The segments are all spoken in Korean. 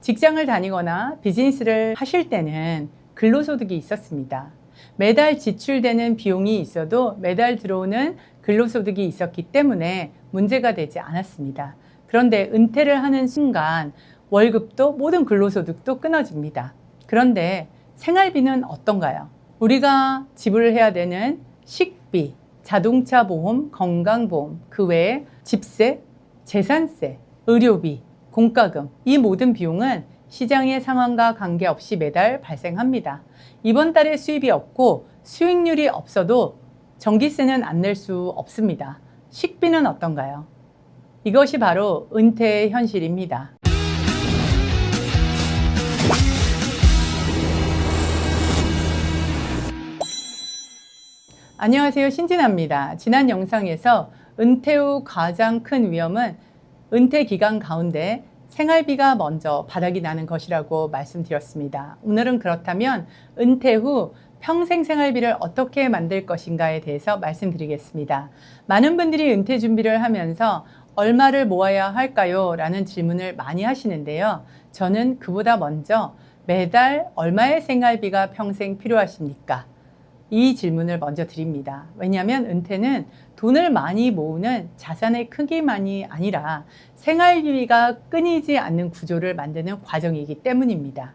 직장을 다니거나 비즈니스를 하실 때는 근로소득이 있었습니다. 매달 지출되는 비용이 있어도 매달 들어오는 근로소득이 있었기 때문에 문제가 되지 않았습니다. 그런데 은퇴를 하는 순간 월급도 모든 근로소득도 끊어집니다. 그런데 생활비는 어떤가요? 우리가 지불해야 되는 식비, 자동차 보험, 건강보험, 그 외에 집세, 재산세, 의료비, 공과금, 이 모든 비용은 시장의 상황과 관계없이 매달 발생합니다. 이번 달에 수입이 없고 수익률이 없어도 전기세는 안 낼 수 없습니다. 식비는 어떤가요? 이것이 바로 은퇴의 현실입니다. 안녕하세요, 신진아입니다. 지난 영상에서 은퇴 후 가장 큰 위험은 은퇴 기간 가운데 생활비가 먼저 바닥이 나는 것이라고 말씀드렸습니다. 오늘은 그렇다면 은퇴 후 평생 생활비를 어떻게 만들 것인가에 대해서 말씀드리겠습니다. 많은 분들이 은퇴 준비를 하면서 얼마를 모아야 할까요? 라는 질문을 많이 하시는데요. 저는 그보다 먼저 매달 얼마의 생활비가 평생 필요하십니까? 이 질문을 먼저 드립니다. 왜냐하면 은퇴는 돈을 많이 모으는 자산의 크기만이 아니라 생활비가 끊이지 않는 구조를 만드는 과정이기 때문입니다.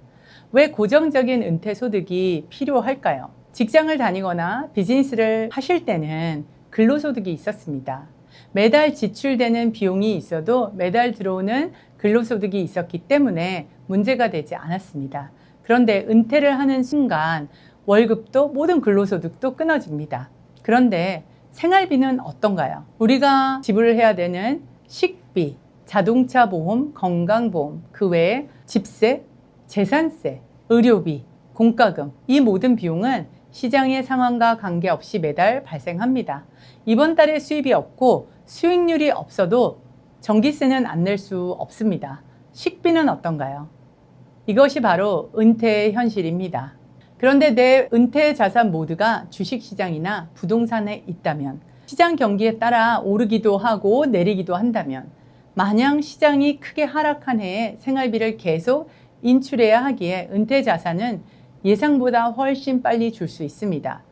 왜 고정적인 은퇴 소득이 필요할까요? 직장을 다니거나 비즈니스를 하실 때는 근로소득이 있었습니다. 매달 지출되는 비용이 있어도 매달 들어오는 근로소득이 있었기 때문에 문제가 되지 않았습니다. 그런데 은퇴를 하는 순간 월급도 모든 근로소득도 끊어집니다. 그런데 생활비는 어떤가요? 우리가 지불해야 되는 식비, 자동차 보험, 건강보험, 그 외에 집세, 재산세, 의료비, 공과금, 이 모든 비용은 시장의 상황과 관계없이 매달 발생합니다. 이번 달에 수입이 없고 수익률이 없어도 전기세는 안 낼 수 없습니다. 식비는 어떤가요? 이것이 바로 은퇴의 현실입니다. 그런데 내 은퇴 자산 모두가 주식시장이나 부동산에 있다면, 시장 경기에 따라 오르기도 하고 내리기도 한다면, 마냥 시장이 크게 하락한 해에 생활비를 계속 인출해야 하기에 은퇴 자산은 예상보다 훨씬 빨리 줄 수 있습니다.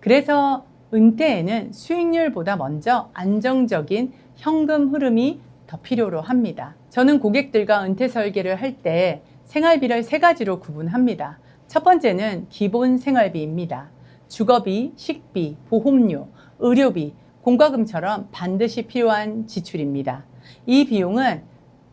그래서 은퇴에는 수익률보다 먼저 안정적인 현금 흐름이 더 필요로 합니다. 저는 고객들과 은퇴 설계를 할 때 생활비를 세 가지로 구분합니다. 첫 번째는 기본 생활비입니다. 주거비, 식비, 보험료, 의료비, 공과금처럼 반드시 필요한 지출입니다. 이 비용은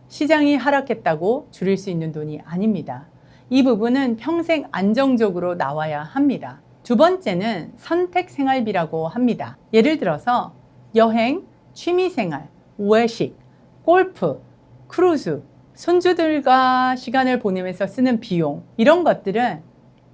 시장이 하락했다고 줄일 수 있는 돈이 아닙니다. 이 부분은 평생 안정적으로 나와야 합니다. 두 번째는 선택 생활비라고 합니다. 예를 들어서 여행, 취미생활, 외식, 골프, 크루즈, 손주들과 시간을 보내면서 쓰는 비용, 이런 것들은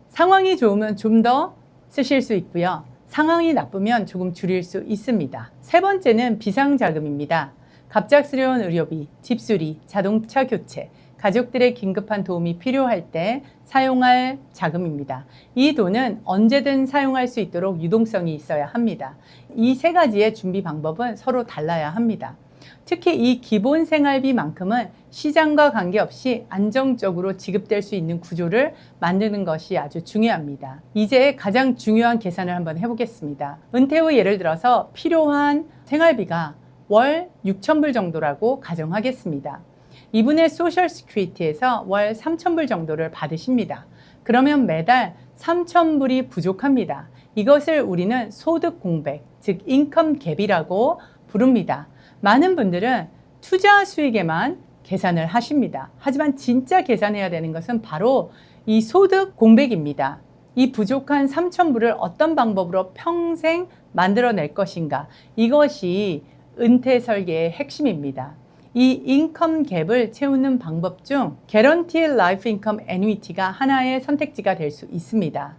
상황이 좋으면 좀 더 쓰실 수 있고요. 상황이 나쁘면 조금 줄일 수 있습니다. 세 번째는 비상자금입니다. 갑작스러운 의료비, 집수리, 자동차 교체, 가족들의 긴급한 도움이 필요할 때 사용할 자금입니다. 이 돈은 언제든 사용할 수 있도록 유동성이 있어야 합니다. 이 세 가지의 준비 방법은 서로 달라야 합니다. 특히 이 기본 생활비만큼은 시장과 관계없이 안정적으로 지급될 수 있는 구조를 만드는 것이 아주 중요합니다. 이제 가장 중요한 계산을 한번 해보겠습니다. 은퇴 후 예를 들어서 필요한 생활비가 월 6,000불 정도라고 가정하겠습니다. 이분의 소셜 시큐리티에서 월 3,000불 정도를 받으십니다. 그러면 매달 3,000불이 부족합니다. 이것을 우리는 소득 공백, 즉 인컴 갭이라고 부릅니다. 많은 분들은 투자 수익에만 계산을 하십니다. 하지만 진짜 계산해야 되는 것은 바로 이 소득 공백입니다. 이 부족한 3,000불을 어떤 방법으로 평생 만들어낼 것인가, 이것이 은퇴 설계의 핵심입니다. 이 인컴 갭을 채우는 방법 중 Guaranteed Life Income Annuity가 하나의 선택지가 될 수 있습니다.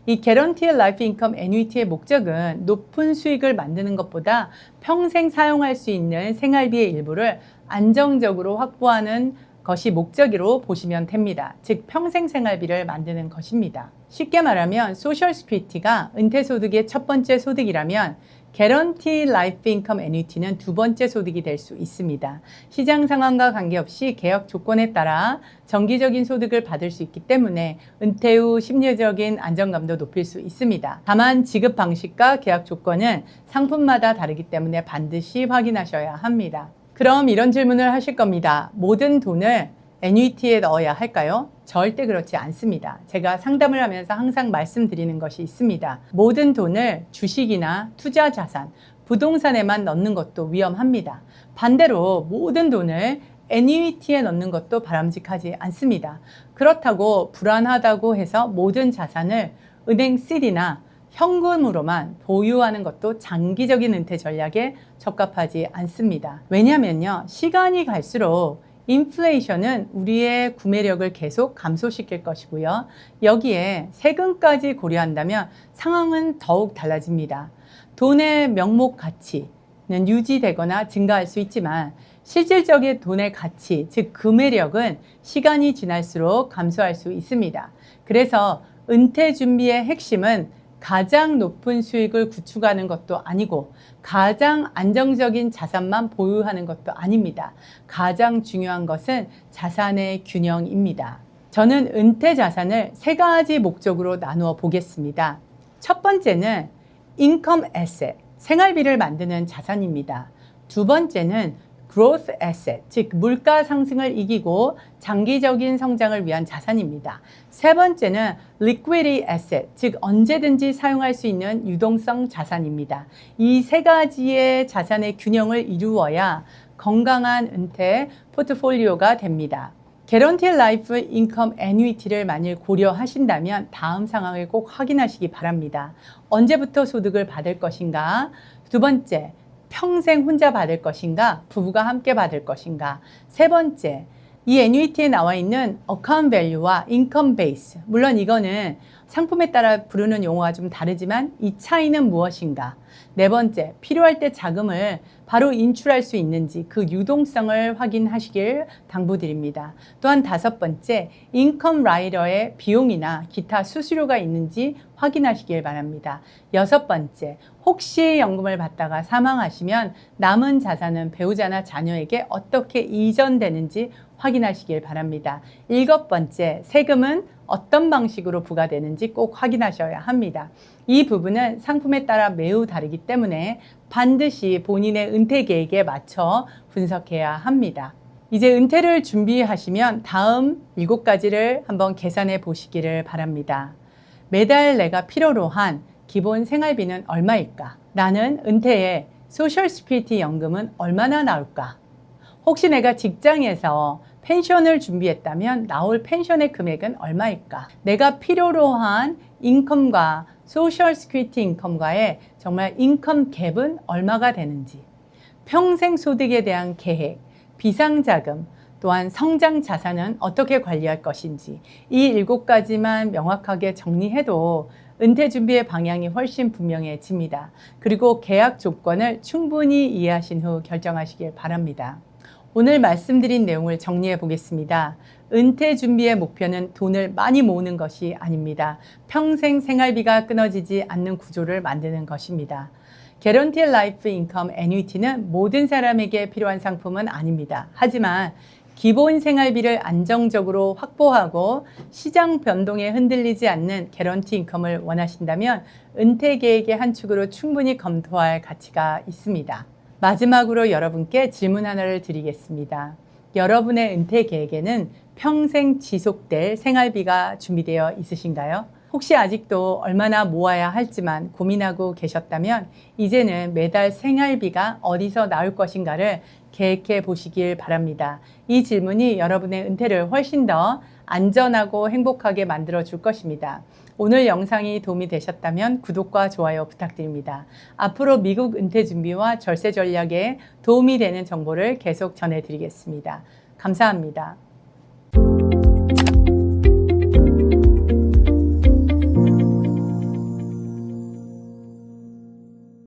이 Guaranteed Life Income Annuity의 목적은 높은 수익을 만드는 것보다 평생 사용할 수 있는 생활비의 일부를 안정적으로 확보하는 것이 목적으로 보시면 됩니다. 즉 평생 생활비를 만드는 것입니다. 쉽게 말하면 소셜 시큐리티가 은퇴 소득의 첫 번째 소득이라면 개런티 라이프 인컴 애뉴이티는 두 번째 소득이 될 수 있습니다. 시장 상황과 관계없이 계약 조건에 따라 정기적인 소득을 받을 수 있기 때문에 은퇴 후 심리적인 안정감도 높일 수 있습니다. 다만 지급 방식과 계약 조건은 상품마다 다르기 때문에 반드시 확인하셔야 합니다. 그럼 이런 질문을 하실 겁니다. 모든 돈을 애뉴이티에 넣어야 할까요? 절대 그렇지 않습니다. 제가 상담을 하면서 항상 말씀드리는 것이 있습니다. 모든 돈을 주식이나 투자 자산, 부동산에만 넣는 것도 위험합니다. 반대로 모든 돈을 애뉴이티에 넣는 것도 바람직하지 않습니다. 그렇다고 불안하다고 해서 모든 자산을 은행 CD나 현금으로만 보유하는 것도 장기적인 은퇴 전략에 적합하지 않습니다. 왜냐면요, 시간이 갈수록 인플레이션은 우리의 구매력을 계속 감소시킬 것이고요. 여기에 세금까지 고려한다면 상황은 더욱 달라집니다. 돈의 명목 가치는 유지되거나 증가할 수 있지만 실질적인 돈의 가치, 즉 구매력은 시간이 지날수록 감소할 수 있습니다. 그래서 은퇴 준비의 핵심은 가장 높은 수익을 구축하는 것도 아니고 가장 안정적인 자산만 보유하는 것도 아닙니다. 가장 중요한 것은 자산의 균형입니다. 저는 은퇴 자산을 세 가지 목적으로 나누어 보겠습니다. 첫 번째는 인컴 애셋, 생활비를 만드는 자산입니다. 두 번째는 growth asset, 즉 물가 상승을 이기고 장기적인 성장을 위한 자산입니다. 세 번째는 liquidity asset, 즉 언제든지 사용할 수 있는 유동성 자산입니다. 이 세 가지의 자산의 균형을 이루어야 건강한 은퇴 포트폴리오가 됩니다. 개런티 라이프 인컴 애뉴이티를 만일 고려하신다면 다음 상황을 꼭 확인하시기 바랍니다. 언제부터 소득을 받을 것인가? 두 번째, 평생 혼자 받을 것인가? 부부가 함께 받을 것인가? 세 번째, 이 애뉴이티에 나와 있는 어카운트 밸류와 인컴 베이스, 물론 이거는 상품에 따라 부르는 용어가 좀 다르지만 이 차이는 무엇인가? 네 번째, 필요할 때 자금을 바로 인출할 수 있는지 그 유동성을 확인하시길 당부드립니다. 또한 다섯 번째, 인컴 라이더의 비용이나 기타 수수료가 있는지 확인하시길 바랍니다. 여섯 번째, 혹시 연금을 받다가 사망하시면 남은 자산은 배우자나 자녀에게 어떻게 이전되는지 확인하시길 바랍니다. 일곱 번째, 세금은 어떤 방식으로 부과되는지 꼭 확인하셔야 합니다. 이 부분은 상품에 따라 매우 다르기 때문에 반드시 본인의 은퇴 계획에 맞춰 분석해야 합니다. 이제 은퇴를 준비하시면 다음 7가지를 한번 계산해 보시기를 바랍니다. 매달 내가 필요로 한 기본 생활비는 얼마일까? 나는 은퇴에 소셜 시큐리티 연금은 얼마나 나올까? 혹시 내가 직장에서 펜션을 준비했다면 나올 펜션의 금액은 얼마일까? 내가 필요로 한 인컴과 소셜 시큐리티 인컴과의 정말 인컴 갭은 얼마가 되는지, 평생 소득에 대한 계획, 비상자금, 또한 성장 자산은 어떻게 관리할 것인지 이 7가지만 명확하게 정리해도 은퇴 준비의 방향이 훨씬 분명해집니다. 그리고 계약 조건을 충분히 이해하신 후 결정하시길 바랍니다. 오늘 말씀드린 내용을 정리해 보겠습니다. 은퇴 준비의 목표는 돈을 많이 모으는 것이 아닙니다. 평생 생활비가 끊어지지 않는 구조를 만드는 것입니다. 개런티 라이프 인컴 애뉴이티는 모든 사람에게 필요한 상품은 아닙니다. 하지만 기본 생활비를 안정적으로 확보하고 시장 변동에 흔들리지 않는 개런티 인컴을 원하신다면 은퇴 계획의 한 축으로 충분히 검토할 가치가 있습니다. 마지막으로 여러분께 질문 하나를 드리겠습니다. 여러분의 은퇴 계획에는 평생 지속될 생활비가 준비되어 있으신가요? 혹시 아직도 얼마나 모아야 할지만 고민하고 계셨다면 이제는 매달 생활비가 어디서 나올 것인가를 계획해 보시길 바랍니다. 이 질문이 여러분의 은퇴를 훨씬 더 안전하고 행복하게 만들어 줄 것입니다. 오늘 영상이 도움이 되셨다면 구독과 좋아요 부탁드립니다. 앞으로 미국 은퇴 준비와 절세 전략에 도움이 되는 정보를 계속 전해드리겠습니다. 감사합니다.